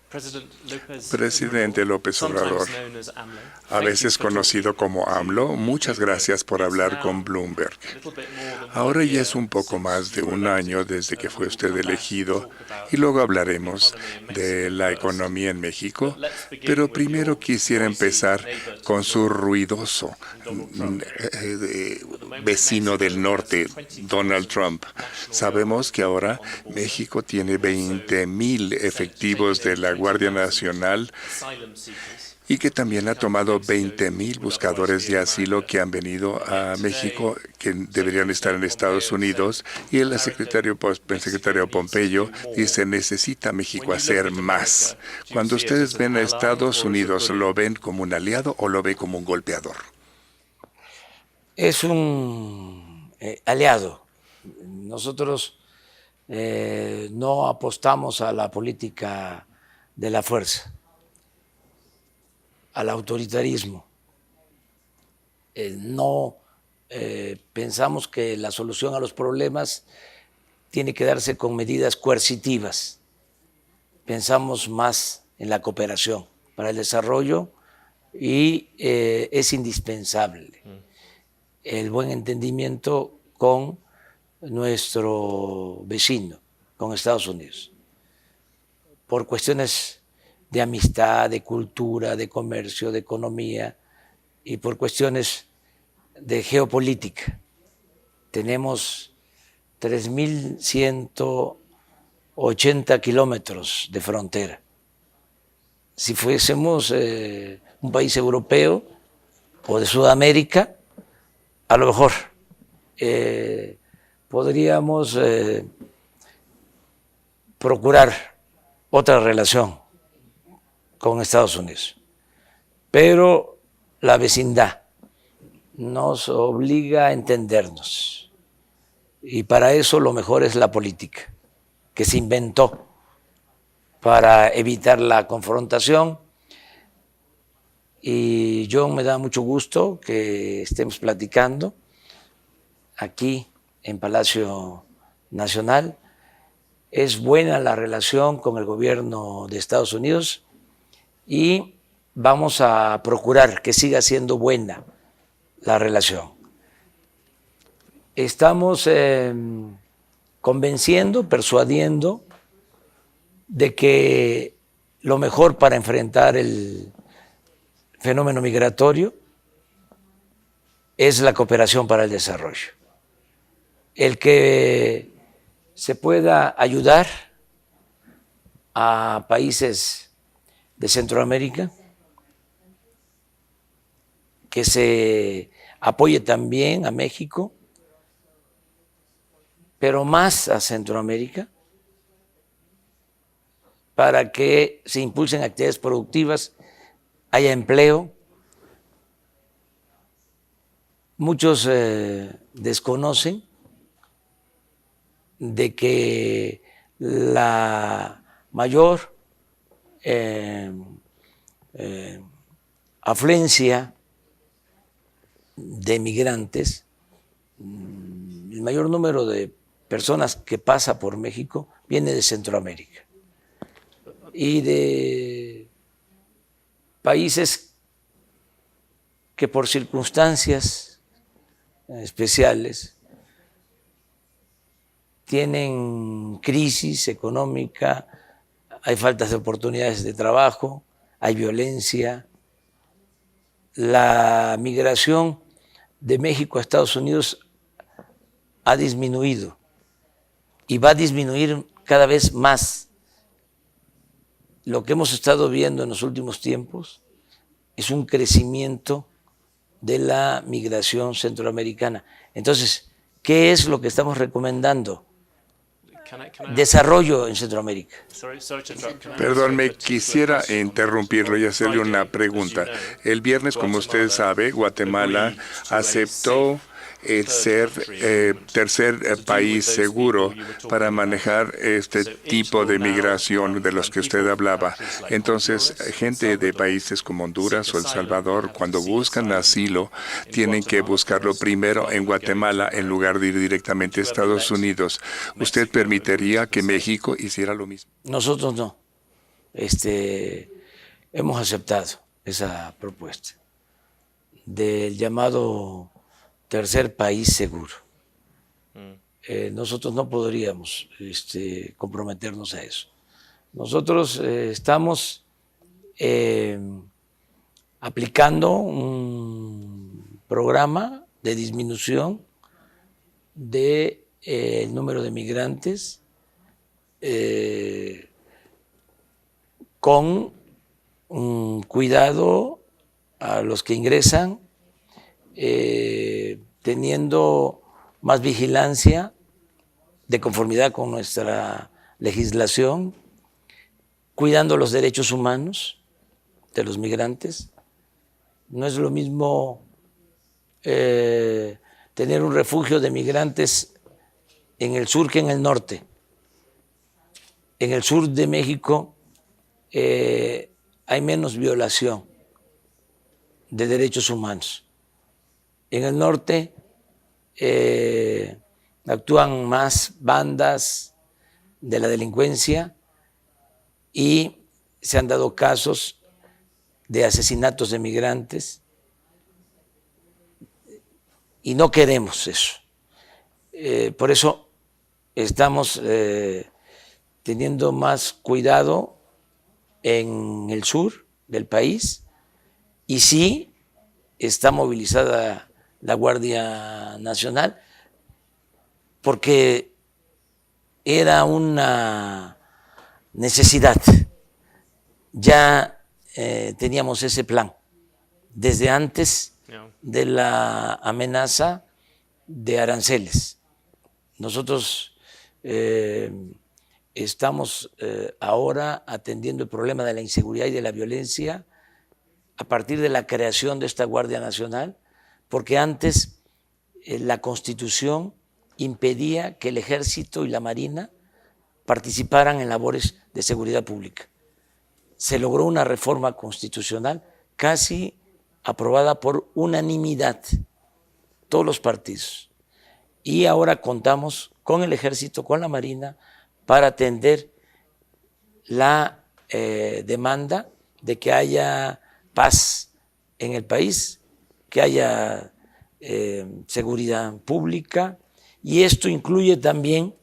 Presidente López Obrador, a veces conocido como AMLO, muchas gracias por hablar con Bloomberg. Ahora ya es un poco más de un año desde que fue usted elegido y luego hablaremos de la economía en México, pero primero quisiera empezar con su ruidoso vecino del norte, Donald Trump. Sabemos que ahora México tiene 20,000 efectivos de la Guardia Nacional y que también ha tomado 20,000 buscadores de asilo que han venido a México, que deberían estar en Estados Unidos, y el secretario Pompeyo dice, necesita México hacer más. Cuando ustedes ven a Estados Unidos, ¿lo ven como un aliado o lo ven como un golpeador? Es un aliado. Nosotros no apostamos a la política de la fuerza, al autoritarismo. No pensamos que la solución a los problemas tiene que darse con medidas coercitivas. Pensamos más en la cooperación para el desarrollo y es indispensable el buen entendimiento con nuestro vecino, con Estados Unidos, por cuestiones de amistad, de cultura, de comercio, de economía y por cuestiones de geopolítica. Tenemos 3.180 kilómetros de frontera. Si fuésemos un país europeo o de Sudamérica, a lo mejor podríamos procurar otra relación con Estados Unidos. Pero la vecindad nos obliga a entendernos. Y para eso lo mejor es la política, que se inventó para evitar la confrontación. Y yo me da mucho gusto que estemos platicando aquí en Palacio Nacional. Es buena la relación con el gobierno de Estados Unidos y vamos a procurar que siga siendo buena la relación. Estamos convenciendo, persuadiendo de que lo mejor para enfrentar el fenómeno migratorio es la cooperación para el desarrollo. El que se pueda ayudar a países de Centroamérica, que se apoye también a México, pero más a Centroamérica, para que se impulsen actividades productivas, haya empleo. Muchos desconocen de que la mayor afluencia de migrantes, el mayor número de personas que pasa por México viene de Centroamérica y de países que por circunstancias especiales tienen crisis económica, hay faltas de oportunidades de trabajo, hay violencia. La migración de México a Estados Unidos ha disminuido y va a disminuir cada vez más. Lo que hemos estado viendo en los últimos tiempos es un crecimiento de la migración centroamericana. Entonces, ¿qué es lo que estamos recomendando? Desarrollo en Centroamérica. Perdón, me quisiera interrumpirlo y hacerle una pregunta. El viernes, como usted sabe, Guatemala aceptó el ser tercer país seguro para manejar este tipo de migración de los que usted hablaba. Entonces, gente de países como Honduras o El Salvador, cuando buscan asilo, tienen que buscarlo primero en Guatemala en lugar de ir directamente a Estados Unidos. ¿Usted permitiría que México hiciera lo mismo? Nosotros no. hemos aceptado esa propuesta del llamado tercer país seguro. Nosotros no podríamos comprometernos a eso. Nosotros estamos aplicando un programa de disminución del número de migrantes con un cuidado a los que ingresan, teniendo más vigilancia de conformidad con nuestra legislación, cuidando los derechos humanos de los migrantes. No es lo mismo tener un refugio de migrantes en el sur que en el norte. En el sur de México hay menos violación de derechos humanos. En el norte actúan más bandas de la delincuencia y se han dado casos de asesinatos de migrantes y no queremos eso. Por eso estamos teniendo más cuidado en el sur del país y sí está movilizada la Guardia Nacional porque era una necesidad. Ya teníamos ese plan desde antes de la amenaza de aranceles. Nosotros estamos ahora atendiendo el problema de la inseguridad y de la violencia a partir de la creación de esta Guardia Nacional, porque antes la Constitución impedía que el Ejército y la Marina participaran en labores de seguridad pública. Se logró una reforma constitucional casi aprobada por unanimidad, todos los partidos. Y ahora contamos con el Ejército, con la Marina, para atender la demanda de que haya paz en el país, que haya seguridad pública, y esto incluye también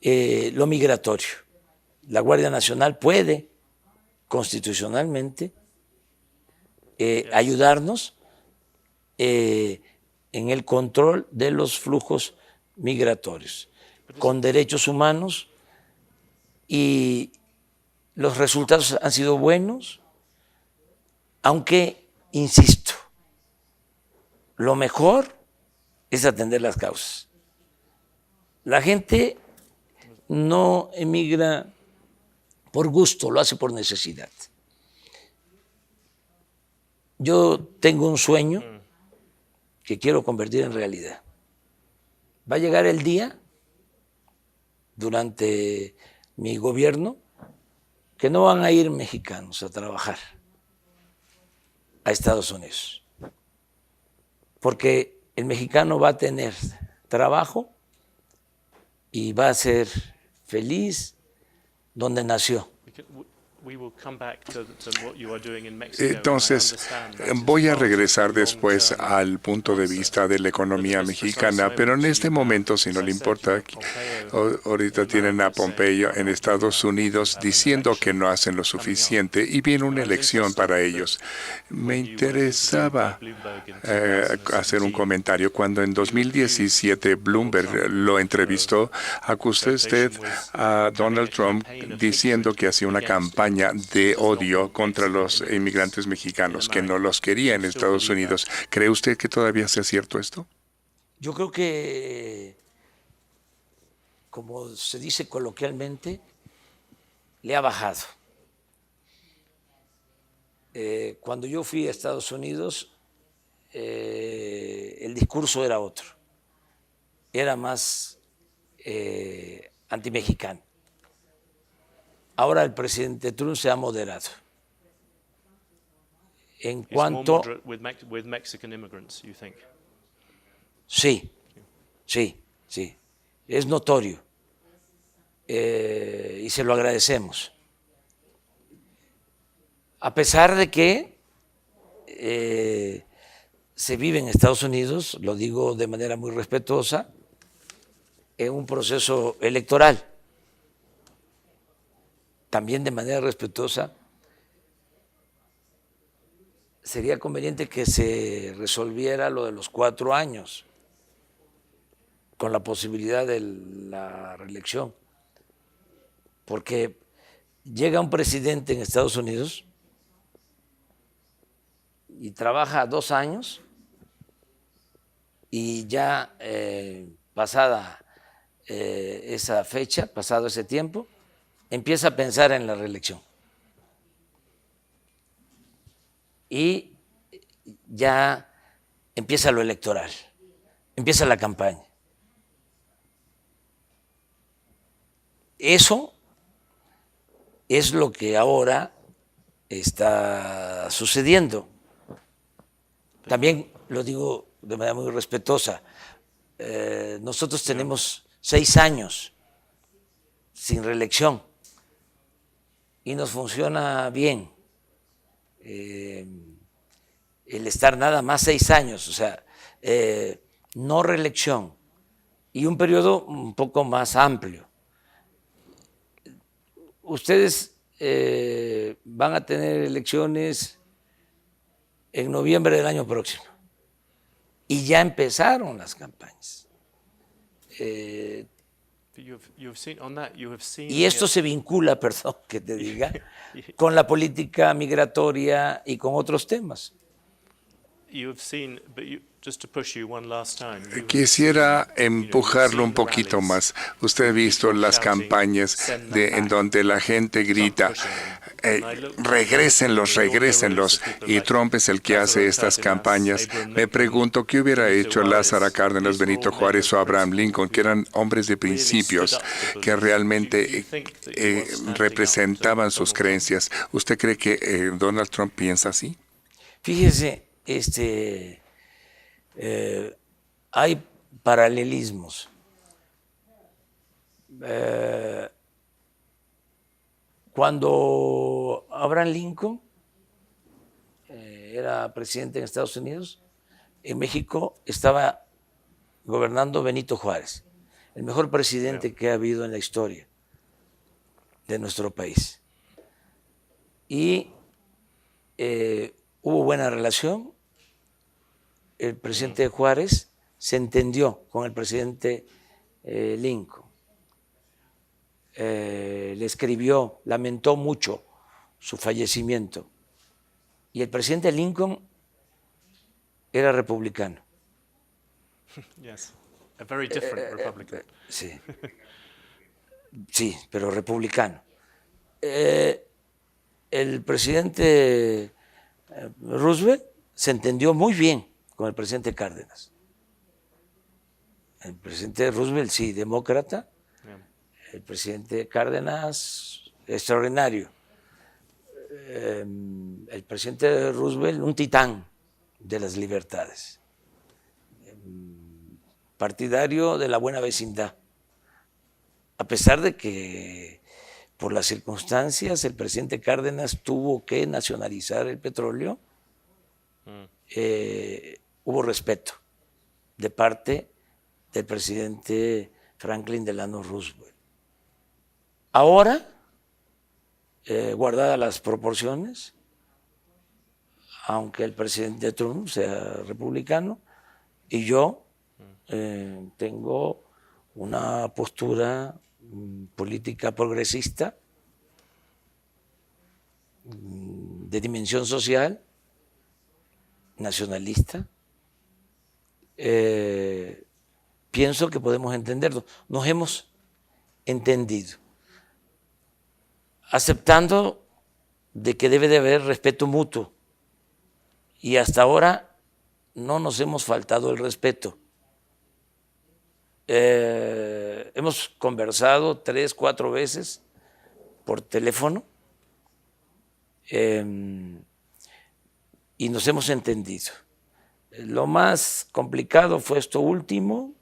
lo migratorio. La Guardia Nacional puede constitucionalmente ayudarnos en el control de los flujos migratorios, con derechos humanos, y los resultados han sido buenos, aunque, insisto, lo mejor es atender las causas. La gente no emigra por gusto, lo hace por necesidad. Yo tengo un sueño que quiero convertir en realidad. Va a llegar el día, durante mi gobierno, que no van a ir mexicanos a trabajar a Estados Unidos, porque el mexicano va a tener trabajo y va a ser feliz donde nació. Entonces, voy a regresar después al punto de vista de la economía mexicana, pero en este momento, si no le importa, ahorita tienen a Pompeo en Estados Unidos diciendo que no hacen lo suficiente y viene una elección para ellos. Me interesaba hacer un comentario. Cuando en 2017 Bloomberg lo entrevistó, acusó usted a Donald Trump diciendo que hacía una campaña de odio contra los inmigrantes mexicanos, que no los quería en Estados Unidos. ¿Cree usted que todavía sea cierto esto? Yo creo que, como se dice coloquialmente, le ha bajado. Cuando yo fui a Estados Unidos, el discurso era otro. Era más antimexicano. Ahora el presidente Trump se ha moderado. En cuanto... Sí, sí, sí. Es notorio y se lo agradecemos. A pesar de que se vive en Estados Unidos, lo digo de manera muy respetuosa, en un proceso electoral. También de manera respetuosa, sería conveniente que se resolviera lo de los 4 años, con la posibilidad de la reelección. Porque llega un presidente en Estados Unidos y trabaja 2 años y ya pasada esa fecha, pasado ese tiempo, empieza a pensar en la reelección. Y ya empieza lo electoral, empieza la campaña. Eso es lo que ahora está sucediendo. También lo digo de manera muy respetuosa, nosotros tenemos 6 años sin reelección y nos funciona bien el estar nada más 6 años, o sea, no reelección y un periodo un poco más amplio. Ustedes van a tener elecciones en noviembre del año próximo y ya empezaron las campañas. Y esto se vincula, perdón que te diga, con la política migratoria y con otros temas. Quisiera empujarlo un poquito más. Usted ha visto las campañas en donde la gente grita, regrésenlos, y Trump es el que hace estas campañas. Me pregunto qué hubiera hecho Lázaro Cárdenas, Benito Juárez o Abraham Lincoln, que eran hombres de principios, que realmente representaban sus creencias. ¿Usted cree que Donald Trump piensa así? Fíjese, hay paralelismos. Cuando Abraham Lincoln era presidente en Estados Unidos, en México estaba gobernando Benito Juárez, el mejor presidente que ha habido en la historia de nuestro país. Y hubo buena relación. El presidente Juárez se entendió con el presidente Lincoln. Le escribió, lamentó mucho su fallecimiento. Y el presidente Lincoln era republicano. Yes, a very different Republican. Sí. Sí, pero republicano. El presidente Roosevelt se entendió muy bien con el presidente Cárdenas. El presidente Roosevelt, sí, demócrata. El presidente Cárdenas, extraordinario. El presidente Roosevelt, un titán de las libertades. Partidario de la buena vecindad. A pesar de que por las circunstancias el presidente Cárdenas tuvo que nacionalizar el petróleo, hubo respeto de parte del presidente Franklin Delano Roosevelt. Ahora, guardadas las proporciones, aunque el presidente Trump sea republicano, y yo tengo una postura política progresista de dimensión social, nacionalista. Pienso que podemos entenderlo. Nos hemos entendido, aceptando de que debe de haber respeto mutuo. Y hasta ahora no nos hemos faltado el respeto. Hemos conversado 3, 4 veces por teléfono y nos hemos entendido. Lo más complicado fue esto último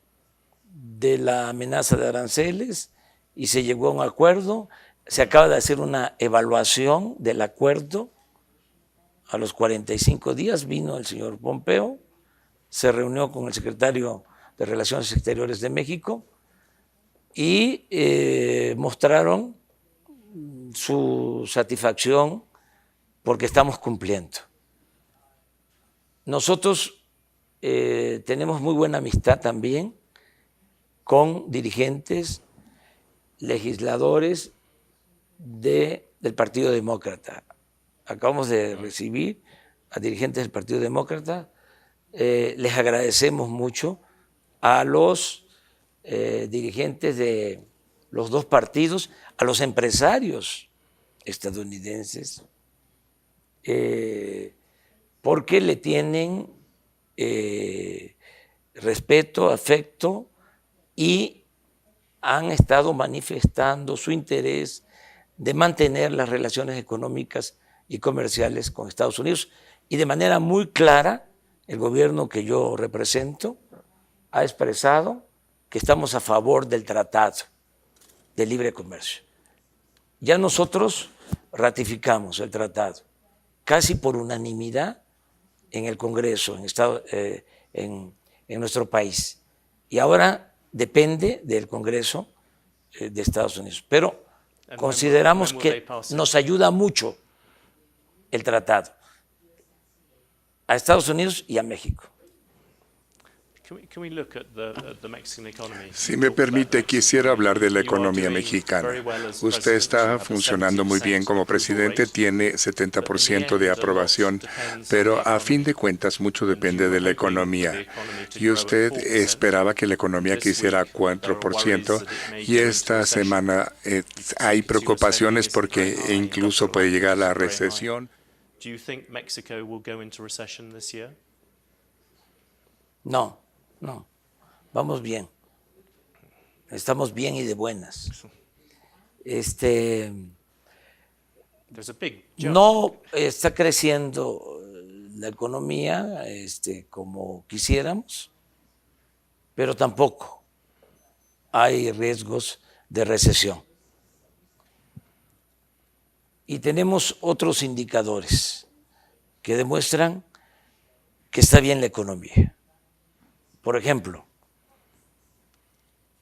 de la amenaza de aranceles y se llegó a un acuerdo. Se acaba de hacer una evaluación del acuerdo A los 45 días vino el señor Pompeo, se reunió con el secretario de Relaciones Exteriores de México y mostraron su satisfacción porque estamos cumpliendo. Nosotros tenemos muy buena amistad también con dirigentes, legisladores del Partido Demócrata. Acabamos de recibir a dirigentes del Partido Demócrata. Les agradecemos mucho a los dirigentes de los dos partidos, a los empresarios estadounidenses, porque le tienen respeto, afecto y han estado manifestando su interés de mantener las relaciones económicas y comerciales con Estados Unidos. Y de manera muy clara, el gobierno que yo represento ha expresado que estamos a favor del Tratado de Libre Comercio. Ya nosotros ratificamos el tratado casi por unanimidad en el Congreso, en nuestro país. Y ahora depende del Congreso de Estados Unidos. Pero consideramos que nos ayuda mucho el tratado a Estados Unidos y a México. Si me permite, quisiera hablar de la economía mexicana. Usted está funcionando muy bien como presidente, tiene 70% de aprobación, pero a fin de cuentas mucho depende de la economía. Y usted esperaba que la economía creciera 4%, y esta semana hay preocupaciones porque incluso puede llegar a la recesión. Do you think Mexico will go into recession this year? No, vamos bien. Estamos bien y de buenas. No está creciendo la economía como quisiéramos, pero tampoco hay riesgos de recesión. Y tenemos otros indicadores que demuestran que está bien la economía. Por ejemplo,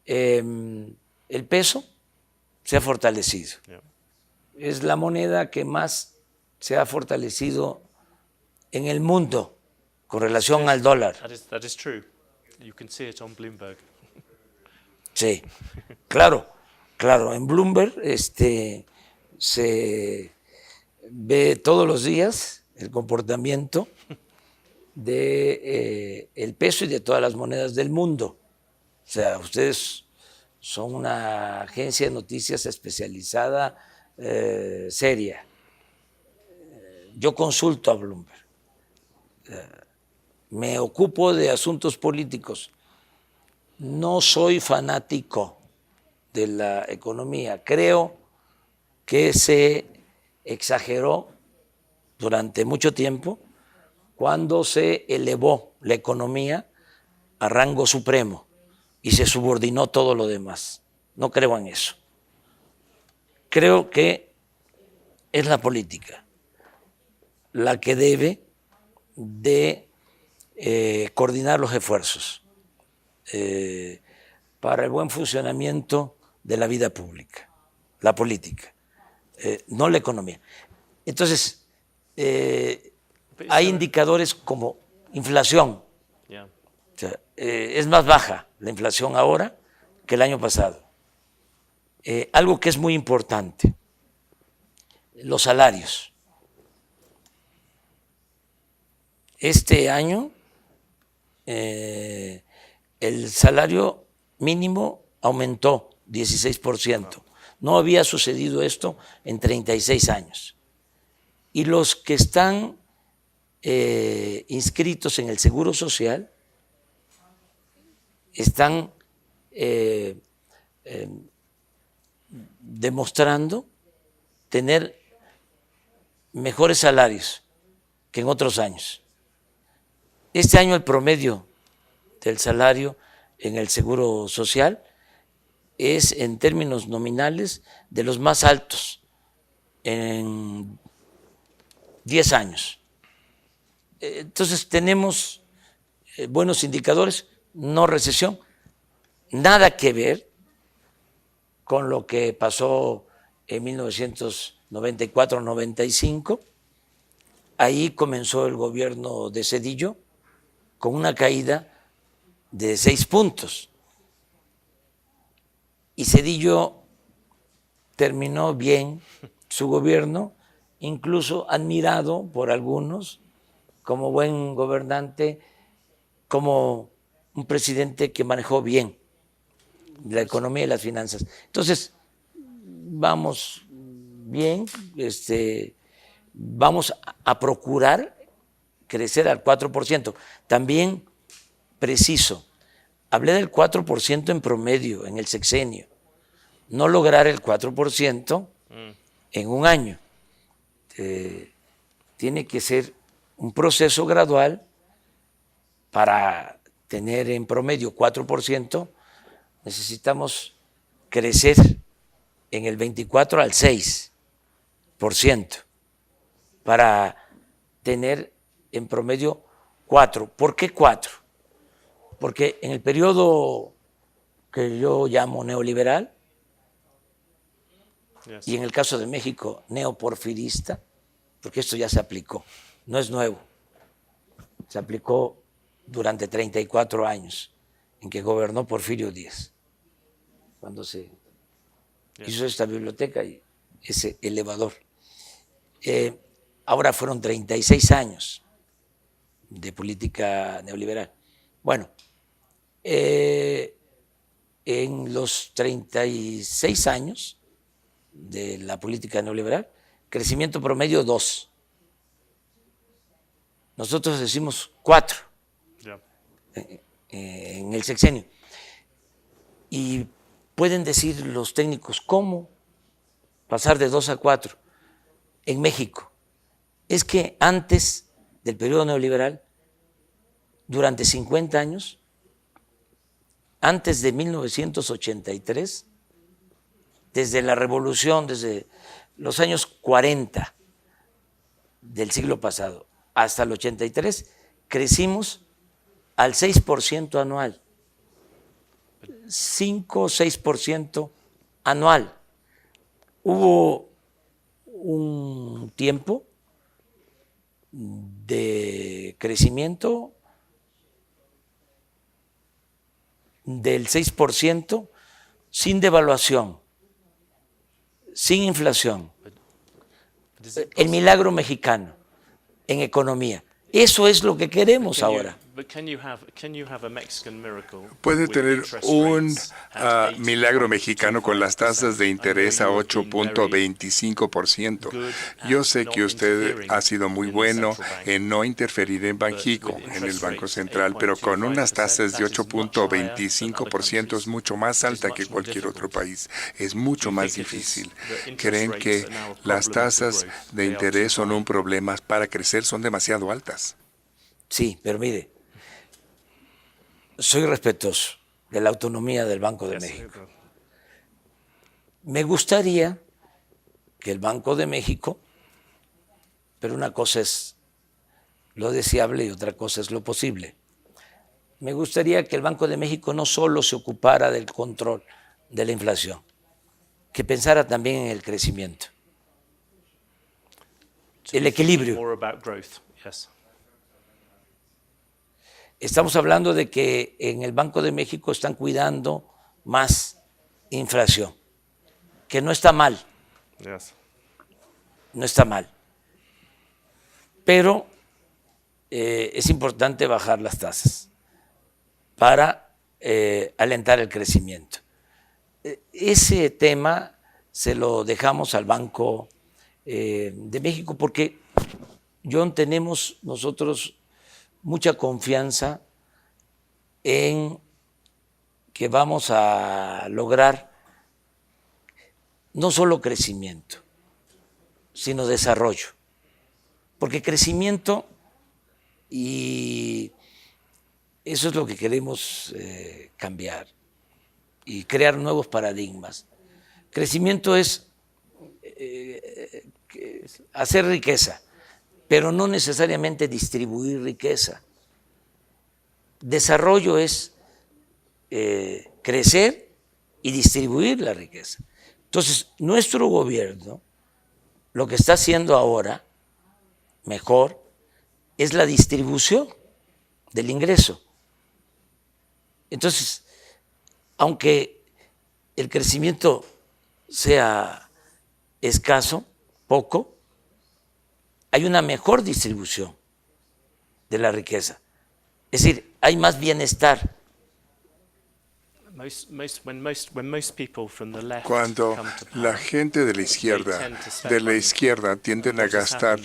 el peso se ha fortalecido. Es la moneda que más se ha fortalecido en el mundo con relación al dólar. That is true. You can see it on Bloomberg. Sí, claro. En Bloomberg se ve todos los días el comportamiento del peso y de todas las monedas del mundo. O sea, ustedes son una agencia de noticias especializada, seria. Yo consulto a Bloomberg. Me ocupo de asuntos políticos. No soy fanático de la economía. Creo que se exageró durante mucho tiempo cuando se elevó la economía a rango supremo y se subordinó todo lo demás. No creo en eso. Creo que es la política la que debe de coordinar los esfuerzos para el buen funcionamiento de la vida pública, la política, no la economía. Entonces, hay indicadores como inflación. Yeah. O sea, es más baja la inflación ahora que el año pasado. Algo que es muy importante, los salarios. Este año el salario mínimo aumentó 16%. No había sucedido esto en 36 años. Y los que están inscritos en el Seguro Social están demostrando tener mejores salarios que en otros años. Este año el promedio del salario en el Seguro Social es, en términos nominales, de los más altos en 10 años. Entonces tenemos buenos indicadores, no recesión, nada que ver con lo que pasó en 1994-95. Ahí comenzó el gobierno de Zedillo con una caída de 6 puntos. Y Zedillo terminó bien su gobierno, incluso admirado por algunos como buen gobernante, como un presidente que manejó bien la economía y las finanzas. Entonces, vamos bien, vamos a procurar crecer al 4%. También preciso, hablé del 4% en promedio en el sexenio, no lograr el 4% en un año. Tiene que ser un proceso gradual para tener en promedio 4%, necesitamos crecer en el 24 al 6% para tener en promedio 4%. ¿Por qué 4%? Porque en el periodo que yo llamo neoliberal, y en el caso de México neoporfirista, porque esto ya se aplicó, no es nuevo, se aplicó durante 34 años en que gobernó Porfirio Díaz, cuando se hizo esta biblioteca y ese elevador. Ahora fueron 36 años de política neoliberal. Bueno, en los 36 años de la política neoliberal, crecimiento promedio 2. Nosotros decimos 4 en el sexenio. Y pueden decir los técnicos, ¿cómo pasar de 2 a 4 en México? Es que antes del periodo neoliberal, durante 50 años, antes de 1983, desde la revolución, desde los años 40 del siglo pasado hasta el 83, crecimos al 6% anual, 5 o 6% anual. Hubo un tiempo de crecimiento del 6% sin devaluación, sin inflación. El milagro mexicano en economía. Eso es lo que queremos ahora. Puede tener un milagro mexicano con las tasas de interés a 8.25%. Yo sé que usted ha sido muy bueno en no interferir en Banxico, en el Banco Central, pero con unas tasas de 8.25% es mucho más alta que cualquier otro país. Es mucho más difícil. ¿Creen que las tasas de interés son un problema para crecer? Son demasiado altas. Sí, pero mire, soy respetuoso de la autonomía del Banco de México. Me gustaría que el Banco de México, pero una cosa es lo deseable y otra cosa es lo posible. Me gustaría que el Banco de México no solo se ocupara del control de la inflación, que pensara también en el crecimiento, el equilibrio. Estamos hablando de que en el Banco de México están cuidando más inflación, que no está mal, no está mal, pero es importante bajar las tasas para alentar el crecimiento. Ese tema se lo dejamos al Banco de México porque, John, tenemos nosotros mucha confianza en que vamos a lograr no solo crecimiento, sino desarrollo. Porque crecimiento, y eso es lo que queremos cambiar y crear nuevos paradigmas. Crecimiento es hacer riqueza, pero no necesariamente distribuir riqueza. Desarrollo es crecer y distribuir la riqueza. Entonces, nuestro gobierno lo que está haciendo ahora mejor es la distribución del ingreso. Entonces, aunque el crecimiento sea escaso, poco, hay una mejor distribución de la riqueza. Es decir, hay más bienestar. Cuando la gente de la izquierda tienden a gastar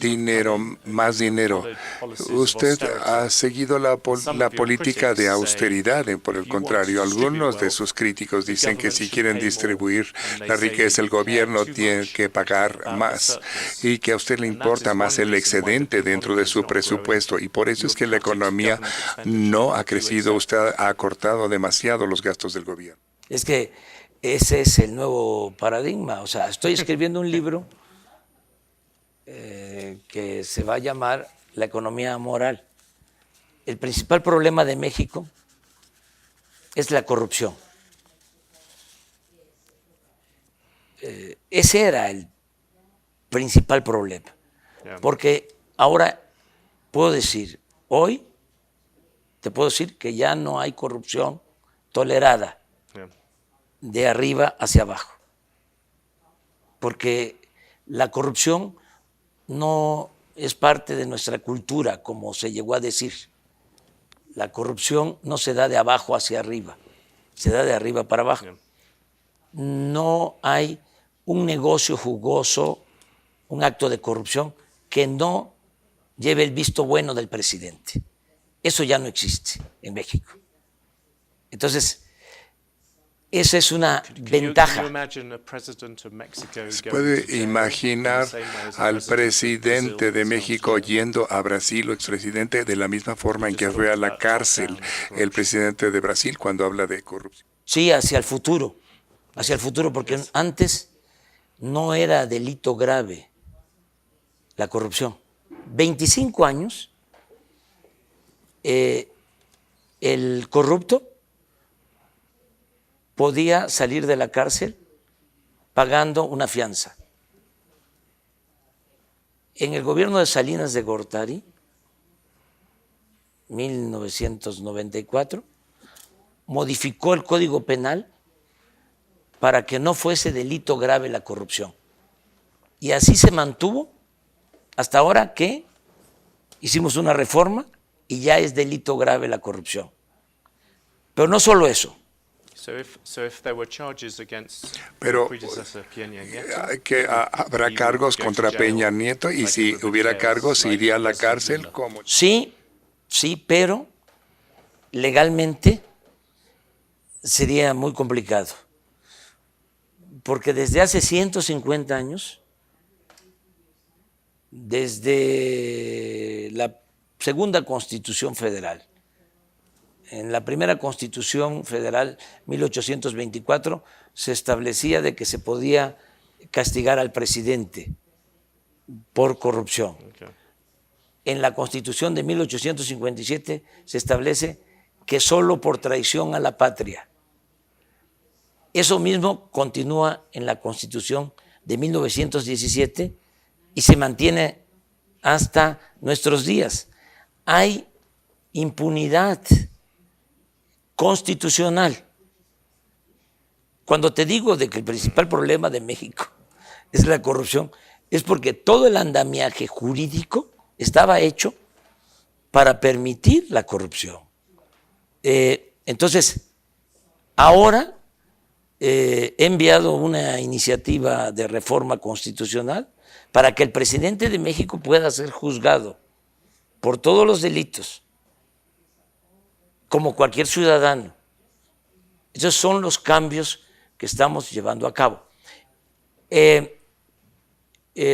dinero, más dinero, usted ha seguido la política de austeridad. Por el contrario, algunos de sus críticos dicen que si quieren distribuir la riqueza, el gobierno tiene que pagar más y que a usted le importa más el excedente dentro de su presupuesto. Y por eso es que la economía no ha crecido. Usted ha acortado demasiado los gastos del gobierno. Es que ese es el nuevo paradigma. O sea, estoy escribiendo un libro que se va a llamar La economía moral. El principal problema de México es la corrupción. Ese era el principal problema. Porque ahora puedo decir, hoy te puedo decir que ya no hay corrupción tolerada de arriba hacia abajo, porque la corrupción no es parte de nuestra cultura, como se llegó a decir. La corrupción no se da de abajo hacia arriba, se da de arriba para abajo. No hay un negocio jugoso, un acto de corrupción que no lleve el visto bueno del presidente. Eso ya no existe en México. Entonces, esa es una ventaja. ¿Se puede imaginar al presidente de México yendo a Brasil o expresidente de la misma forma en que fue a la cárcel el presidente de Brasil cuando habla de corrupción? Sí, hacia el futuro, porque antes no era delito grave la corrupción. 25 años, el corrupto podía salir de la cárcel pagando una fianza. En el gobierno de Salinas de Gortari, 1994, modificó el Código Penal para que no fuese delito grave la corrupción. Y así se mantuvo hasta ahora que hicimos una reforma y ya es delito grave la corrupción. Pero no solo eso. Pero que habrá cargos contra Peña Nieto y si hubiera cargos, ¿iría a la cárcel? ¿Cómo? Sí, pero legalmente sería muy complicado. Porque desde hace 150 años, desde la segunda Constitución Federal, en la primera Constitución Federal, 1824, se establecía de que se podía castigar al presidente por corrupción. Okay. En la Constitución de 1857 se establece que solo por traición a la patria. Eso mismo continúa en la Constitución de 1917 y se mantiene hasta nuestros días. Hay impunidad constitucional. Cuando te digo de que el principal problema de México es la corrupción, es porque todo el andamiaje jurídico estaba hecho para permitir la corrupción. Entonces, ahora he enviado una iniciativa de reforma constitucional para que el presidente de México pueda ser juzgado por todos los delitos, como cualquier ciudadano. Esos son los cambios que estamos llevando a cabo.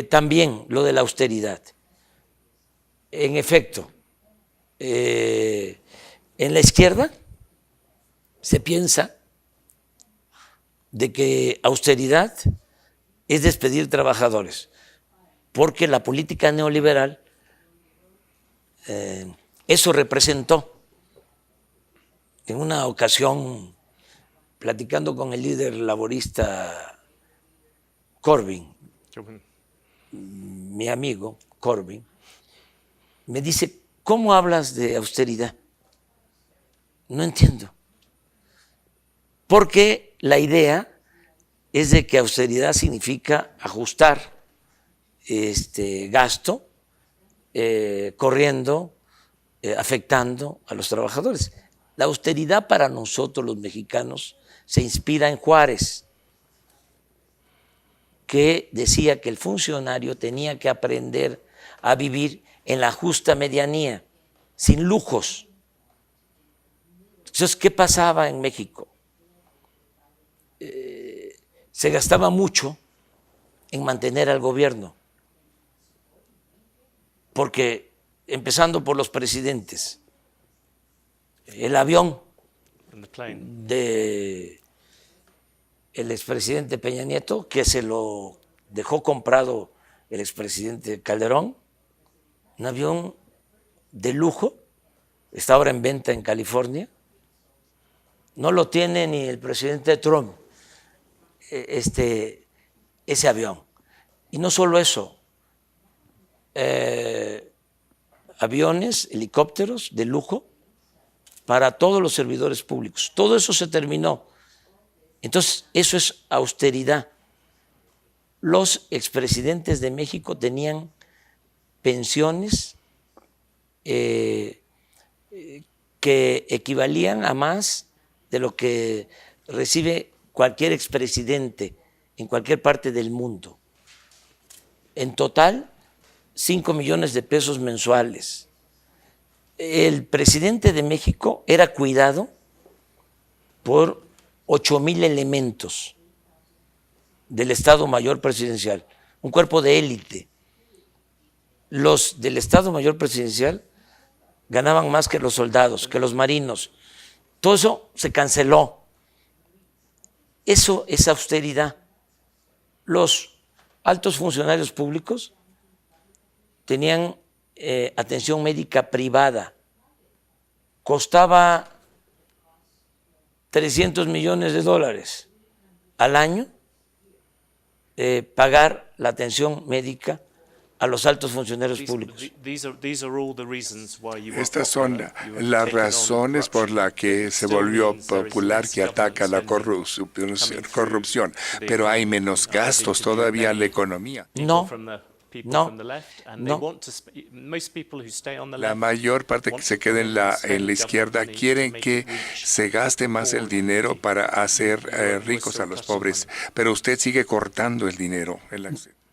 También lo de la austeridad. En efecto, en la izquierda se piensa de que austeridad es despedir trabajadores. porque la política neoliberal, eso representó. En una ocasión, platicando con el líder laborista Corbyn, mi amigo Corbyn, me dice, ¿cómo hablas de austeridad? No entiendo. Porque la idea es de que austeridad significa ajustar gasto, corriendo, afectando a los trabajadores. La austeridad para nosotros los mexicanos se inspira en Juárez, que decía que el funcionario tenía que aprender a vivir en la justa medianía, sin lujos. Entonces, ¿qué pasaba en México? Se gastaba mucho en mantener al gobierno, porque empezando por los presidentes, el avión del expresidente Peña Nieto, que se lo dejó comprado el expresidente Calderón, un avión de lujo, está ahora en venta en California, no lo tiene ni el presidente Trump, ese avión. Y no solo eso, aviones, helicópteros de lujo para todos los servidores públicos. Todo eso se terminó. Entonces, eso es austeridad. Los expresidentes de México tenían pensiones que equivalían a más de lo que recibe cualquier expresidente en cualquier parte del mundo. En total, 5 millones de pesos mensuales. El presidente de México era cuidado por 8,000 elementos del Estado Mayor Presidencial, un cuerpo de élite. Los del Estado Mayor Presidencial ganaban más que los soldados, que los marinos. Todo eso se canceló. Eso es austeridad. Los altos funcionarios públicos tenían atención médica privada. Costaba $300 millones al año pagar la atención médica a los altos funcionarios públicos. Estas son las razones por las que se volvió popular que ataca la corrupción, pero hay menos gastos todavía en la economía. No. La mayor parte que se queda en la izquierda quieren que se gaste más el dinero para hacer ricos a los pobres, pero usted sigue cortando el dinero.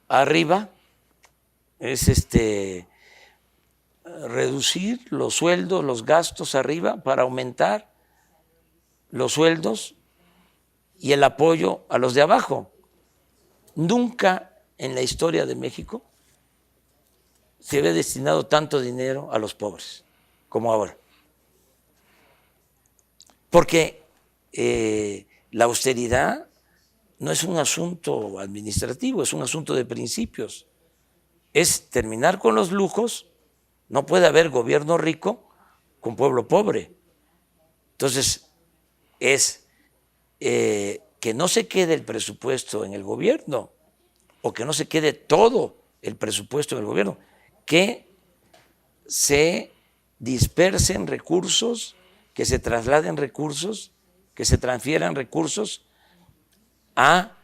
Arriba es reducir los sueldos, los gastos arriba para aumentar los sueldos y el apoyo a los de abajo. Nunca en la historia de México se había destinado tanto dinero a los pobres como ahora. Porque la austeridad no es un asunto administrativo, es un asunto de principios. Es terminar con los lujos. No puede haber gobierno rico con pueblo pobre. Entonces, es que no se quede el presupuesto en el gobierno o que no se quede todo el presupuesto en el gobierno, que se dispersen recursos, que se trasladen recursos, que se transfieran recursos a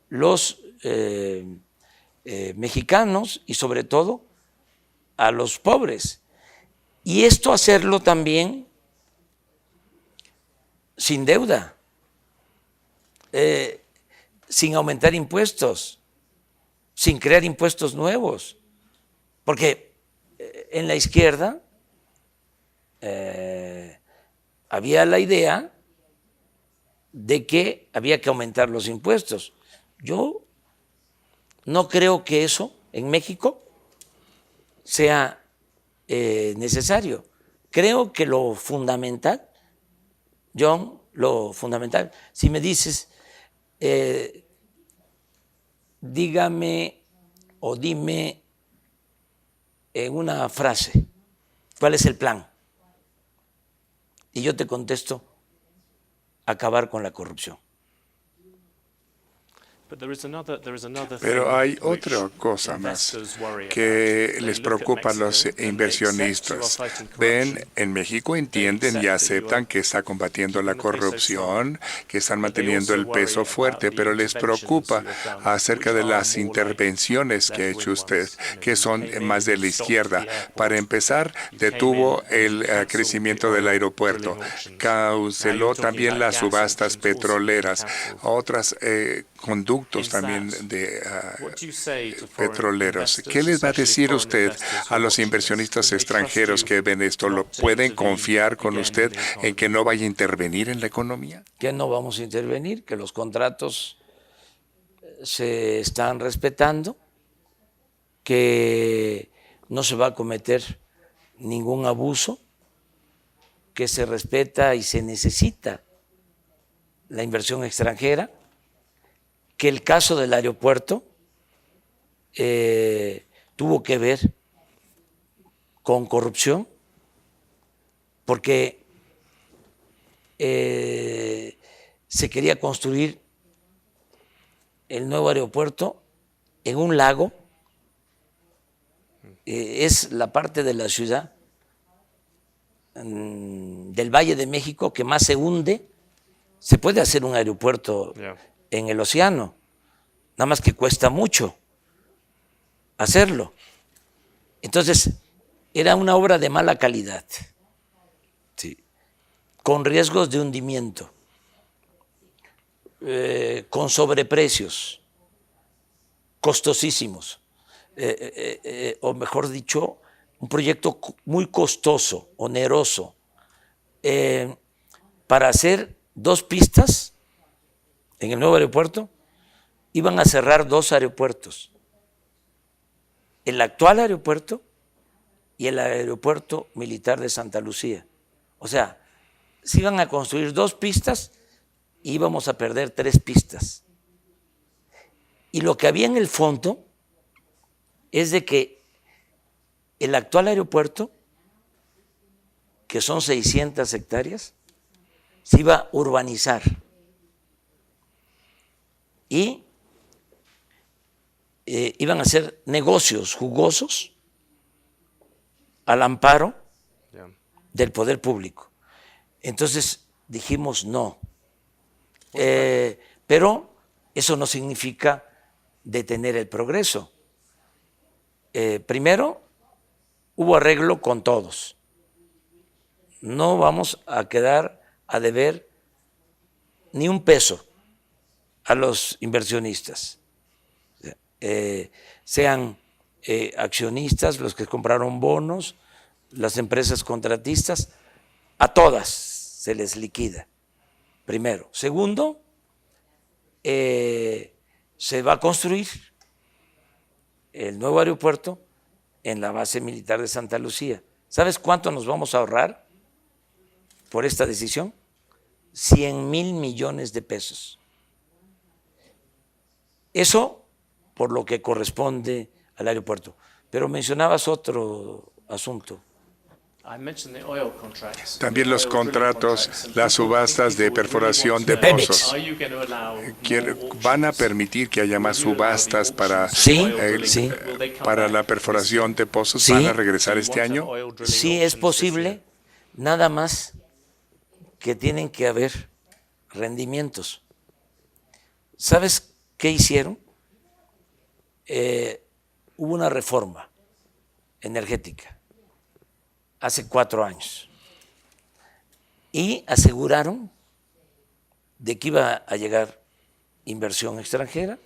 los mexicanos y sobre todo a los pobres. Y esto hacerlo también sin deuda, sin aumentar impuestos, sin crear impuestos nuevos, porque en la izquierda había la idea de que había que aumentar los impuestos. Yo no creo que eso en México sea necesario. Creo que lo fundamental, John, lo fundamental, si me dices, dígame o dime en una frase, ¿cuál es el plan? Y yo te contesto, acabar con la corrupción. Pero hay otra cosa más que les preocupa a los inversionistas. Ven en México, entienden y aceptan que está combatiendo la corrupción, que están manteniendo el peso fuerte, pero les preocupa acerca de las intervenciones que ha hecho usted, que son más de la izquierda. Para empezar, detuvo el crecimiento del aeropuerto, canceló también las subastas petroleras, otras conductos también de petroleros. ¿Qué les va a decir usted a los inversionistas extranjeros que ven esto? ¿Lo pueden confiar con usted en que no vaya a intervenir en la economía? Que no vamos a intervenir, que los contratos se están respetando, que no se va a cometer ningún abuso, que se respeta y se necesita la inversión extranjera, que el caso del aeropuerto tuvo que ver con corrupción, porque se quería construir el nuevo aeropuerto en un lago. Es la parte de la ciudad del Valle de México que más se hunde. Se puede hacer un aeropuerto en el océano, nada más que cuesta mucho hacerlo. Entonces, era una obra de mala calidad, sí, con riesgos de hundimiento, con sobreprecios, costosísimos, o mejor dicho, un proyecto muy costoso, oneroso, para hacer 2 pistas en el nuevo aeropuerto. Iban a cerrar 2 aeropuertos, el actual aeropuerto y el aeropuerto militar de Santa Lucía. O sea, se iban a construir 2 pistas y íbamos a perder 3 pistas. Y lo que había en el fondo es de que el actual aeropuerto, que son 600 hectáreas, se iba a urbanizar y iban a hacer negocios jugosos al amparo del poder público. Entonces dijimos no, pero eso no significa detener el progreso. Primero, hubo arreglo con todos. No vamos a quedar a deber ni un peso a los inversionistas, sean accionistas, los que compraron bonos, las empresas contratistas, a todas se les liquida, primero. Segundo, se va a construir el nuevo aeropuerto en la base militar de Santa Lucía. ¿Sabes cuánto nos vamos a ahorrar por esta decisión? 100,000 millones de pesos. Eso por lo que corresponde al aeropuerto. Pero mencionabas otro asunto. También los contratos, las subastas de perforación de pozos. ¿Van a permitir que haya más subastas para, para la perforación de pozos? Sí. ¿Van a regresar este año? Sí, es posible, nada más que tienen que haber rendimientos. ¿Sabes qué hicieron? Hubo una reforma energética hace 4 años y aseguraron de que iba a llegar inversión extranjera,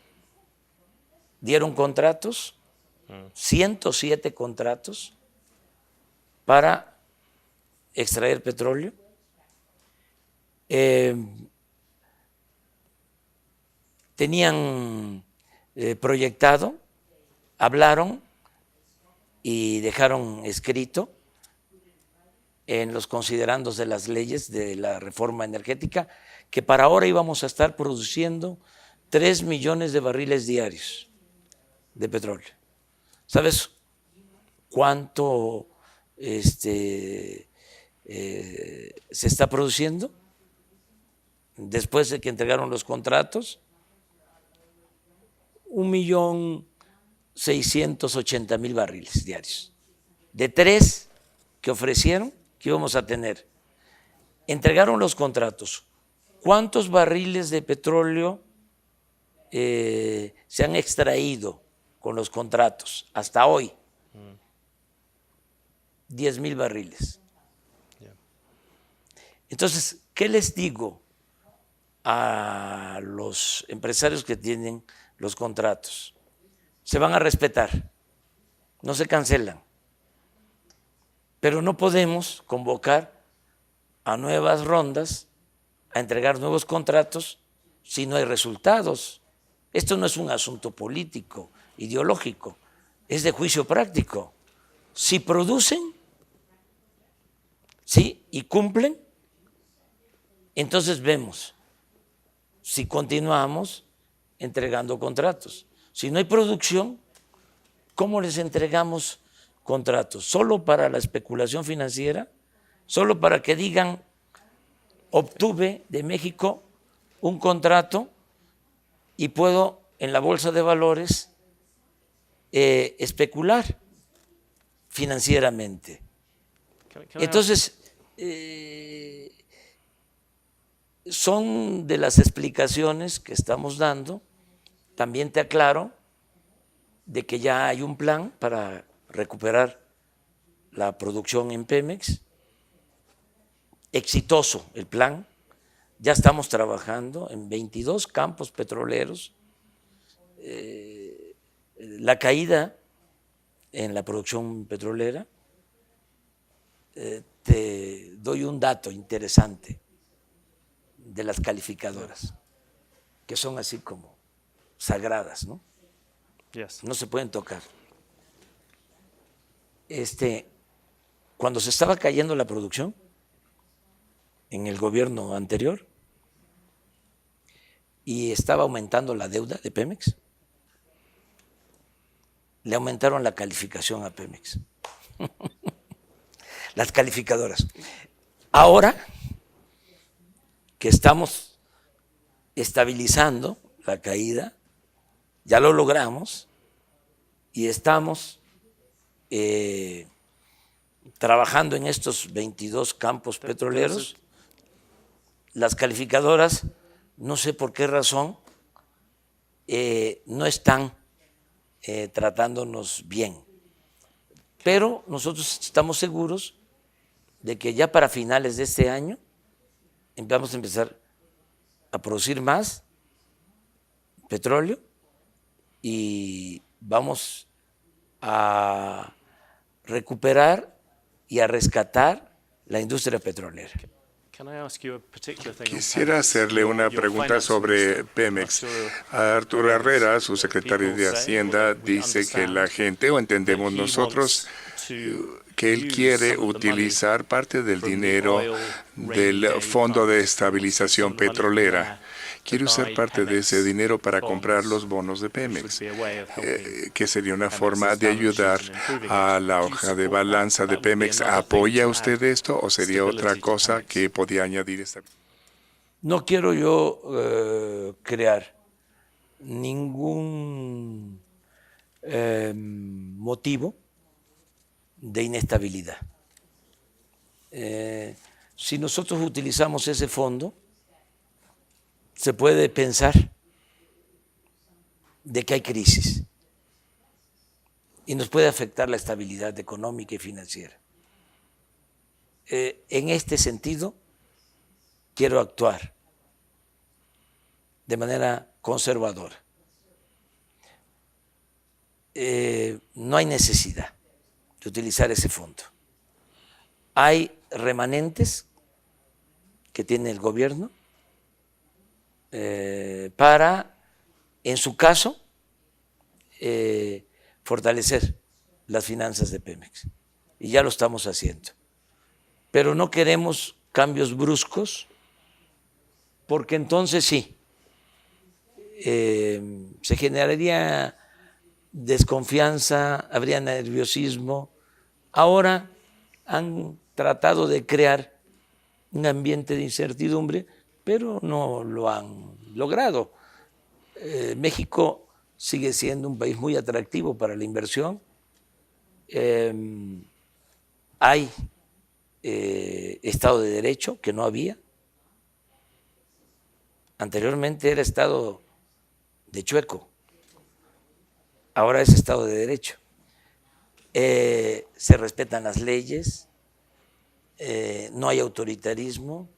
dieron contratos, 107 contratos para extraer petróleo. Tenían proyectado, hablaron y dejaron escrito en los considerandos de las leyes de la reforma energética que para ahora íbamos a estar produciendo 3 millones de barriles diarios de petróleo. ¿Sabes cuánto se está produciendo después de que entregaron los contratos? 1.680.000 barriles diarios. De 3 que ofrecieron que íbamos a tener. Entregaron los contratos. ¿Cuántos barriles de petróleo se han extraído con los contratos hasta hoy? 10.000 barriles. Entonces, ¿qué les digo a los empresarios que tienen los contratos? Se van a respetar, no se cancelan, pero no podemos convocar a nuevas rondas, a entregar nuevos contratos si no hay resultados. Esto no es un asunto político, ideológico, es de juicio práctico. Si producen, sí, y cumplen, entonces vemos si continuamos entregando contratos. Si no hay producción, ¿cómo les entregamos contratos? ¿Solo para la especulación financiera? ¿Solo para que digan, obtuve de México un contrato y puedo en la bolsa de valores especular financieramente? Entonces, son de las explicaciones que estamos dando. También te aclaro de que ya hay un plan para recuperar la producción en Pemex. Exitoso el plan. Ya estamos trabajando en 22 campos petroleros. La caída en la producción petrolera, te doy un dato interesante de las calificadoras, que son así como sagradas, ¿no? Yes. No se pueden tocar. Cuando se estaba cayendo la producción en el gobierno anterior y estaba aumentando la deuda de Pemex, le aumentaron la calificación a Pemex. Las calificadoras. Ahora que estamos estabilizando la caída, ya lo logramos y estamos trabajando en estos 22 campos petroleros. Las calificadoras, no sé por qué razón, no están tratándonos bien, pero nosotros estamos seguros de que ya para finales de este año vamos a empezar a producir más petróleo y vamos a recuperar y a rescatar la industria petrolera. Quisiera hacerle una pregunta sobre Pemex. Arturo Herrera, su secretario de Hacienda, dice que la gente, o entendemos nosotros, que él quiere utilizar parte del dinero del Fondo de Estabilización Petrolera. Quiere usar parte de ese dinero para comprar los bonos de Pemex, que sería una forma de ayudar a la hoja de balanza de Pemex. ¿Apoya usted esto o sería otra cosa que podía añadir esta? No quiero yo crear ningún motivo de inestabilidad. Si nosotros utilizamos ese fondo, se puede pensar de que hay crisis y nos puede afectar la estabilidad económica y financiera. En este sentido, quiero actuar de manera conservadora. No hay necesidad de utilizar ese fondo. Hay remanentes que tiene el gobierno para, en su caso, fortalecer las finanzas de Pemex. Y ya lo estamos haciendo. Pero no queremos cambios bruscos, porque entonces sí, se generaría desconfianza, habría nerviosismo. Ahora han tratado de crear un ambiente de incertidumbre, pero no lo han logrado. México sigue siendo un país muy atractivo para la inversión. Hay Estado de Derecho, que no había. Anteriormente era Estado de chueco, ahora es Estado de Derecho. Se respetan las leyes, no hay autoritarismo,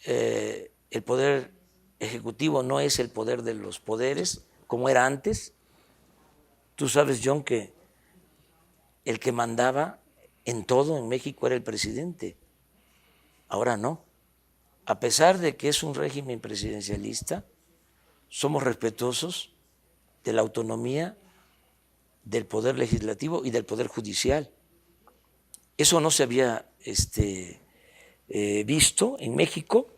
el poder ejecutivo no es el poder de los poderes como era antes. Tú sabes, John, que el que mandaba en todo en México era el presidente, ahora no. A pesar de que es un régimen presidencialista, somos respetuosos de la autonomía del poder legislativo y del poder judicial. Eso no se había visto en México.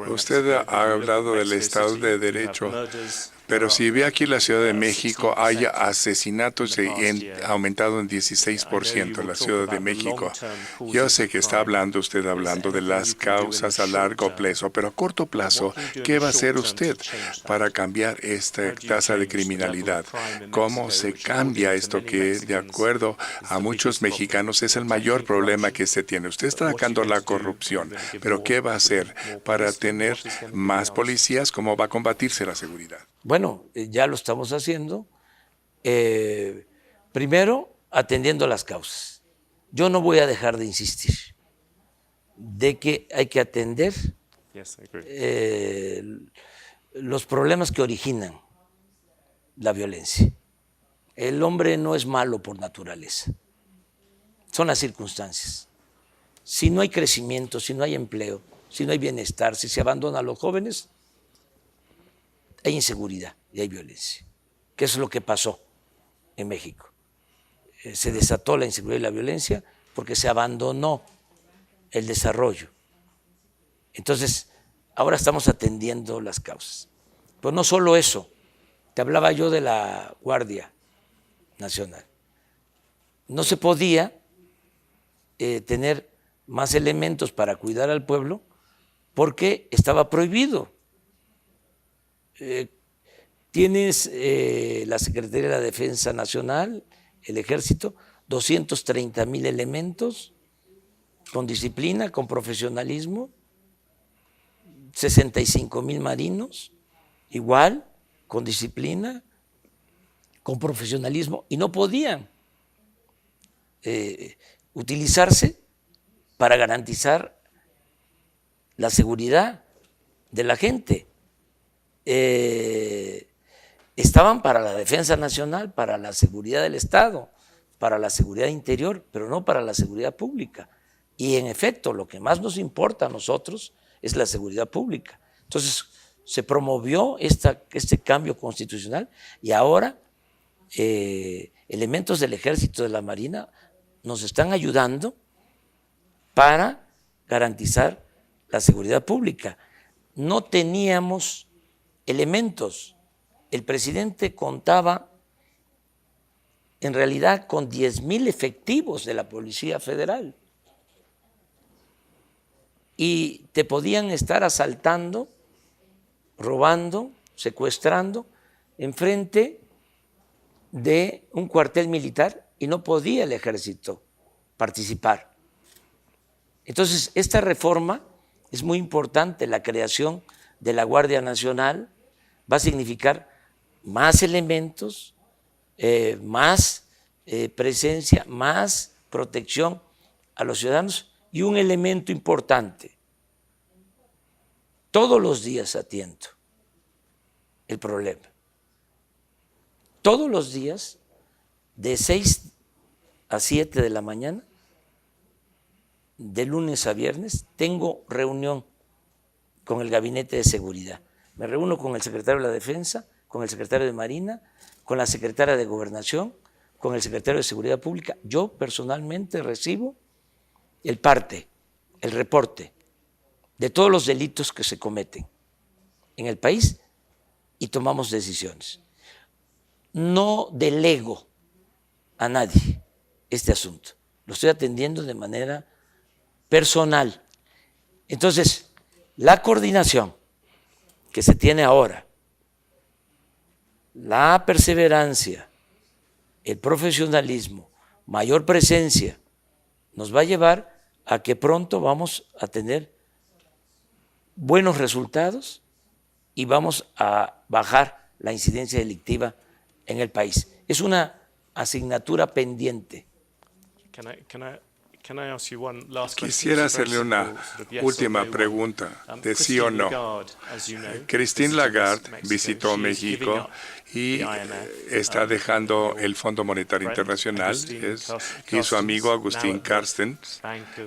Usted ha hablado del Estado de Derecho, pero si ve aquí la Ciudad de México, hay asesinatos y ha aumentado en 16% en la Ciudad de México. Yo sé que está usted hablando de las causas a largo plazo, pero a corto plazo, ¿qué va a hacer usted para cambiar esta tasa de criminalidad? ¿Cómo se cambia esto que, de acuerdo a muchos mexicanos, es el mayor problema que se tiene? Usted está atacando la corrupción, pero ¿qué va a hacer para tener más policías? ¿Cómo va a combatirse la seguridad? Bueno, ya lo estamos haciendo. Primero, atendiendo las causas. Yo no voy a dejar de insistir de que hay que atender los problemas que originan la violencia. El hombre no es malo por naturaleza, son las circunstancias. Si no hay crecimiento, si no hay empleo, si no hay bienestar, si se abandona a los jóvenes, hay inseguridad y hay violencia, que es lo que pasó en México. Se desató la inseguridad y la violencia porque se abandonó el desarrollo. Entonces, ahora estamos atendiendo las causas. Pero no solo eso, te hablaba yo de la Guardia Nacional. No se podía tener más elementos para cuidar al pueblo porque estaba prohibido. Tienes la Secretaría de la Defensa Nacional, el Ejército, 230,000 elementos con disciplina, con profesionalismo, 65,000 marinos, igual, con disciplina, con profesionalismo, y no podían utilizarse para garantizar la seguridad de la gente. Estaban para la defensa nacional, para la seguridad del Estado, para la seguridad interior, pero no para la seguridad pública. Y en efecto, lo que más nos importa a nosotros es la seguridad pública. Entonces, se promovió este cambio constitucional y ahora elementos del Ejército, de la Marina, nos están ayudando para garantizar la seguridad pública. No teníamos elementos. El presidente contaba en realidad con 10,000 efectivos de la Policía Federal y te podían estar asaltando, robando, secuestrando enfrente de un cuartel militar y no podía el ejército participar. Entonces, esta reforma es muy importante, la creación de la Guardia Nacional va a significar más elementos, más presencia, más protección a los ciudadanos y un elemento importante. Todos los días atiendo el problema. Todos los días, de 6 a 7 de la mañana, de lunes a viernes, tengo reunión con el Gabinete de Seguridad. Me reúno con el secretario de la Defensa, con el secretario de Marina, con la secretaria de Gobernación, con el secretario de Seguridad Pública. Yo personalmente recibo el parte, el reporte de todos los delitos que se cometen en el país y tomamos decisiones. No delego a nadie este asunto. Lo estoy atendiendo de manera personal. Entonces, la coordinación que se tiene ahora, la perseverancia, el profesionalismo, mayor presencia, nos va a llevar a que pronto vamos a tener buenos resultados y vamos a bajar la incidencia delictiva en el país. Es una asignatura pendiente. Can I ask you one last question? Quisiera hacerle una última pregunta de sí o no. Christine Lagarde visitó México y está dejando el Fondo Monetario Internacional, y su amigo Agustín Carstens,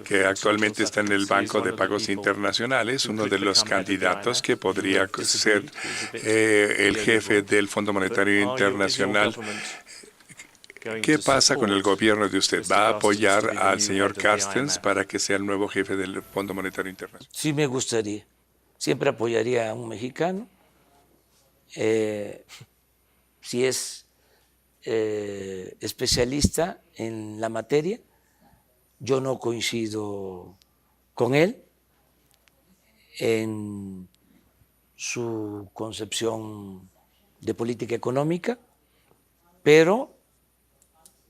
que actualmente está en el Banco de Pagos Internacionales, uno de los candidatos que podría ser el jefe del Fondo Monetario Internacional. ¿Qué pasa con el gobierno de usted? ¿Va a apoyar al señor Carstens para que sea el nuevo jefe del Fondo Monetario Internacional? Sí me gustaría. Siempre apoyaría a un mexicano. Si es especialista en la materia, yo no coincido con él en su concepción de política económica, pero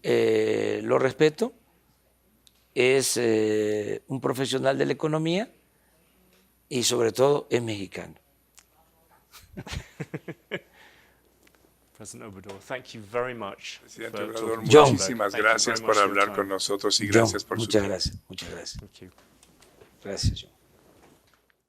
lo respeto, es un profesional de la economía y sobre todo es mexicano. President Obrador, thank you very much. Presidente Obrador, John, muchísimas gracias por hablar con nosotros y John, gracias por su muchas tiempo. gracias, muchas gracias. Thank you. Gracias, John.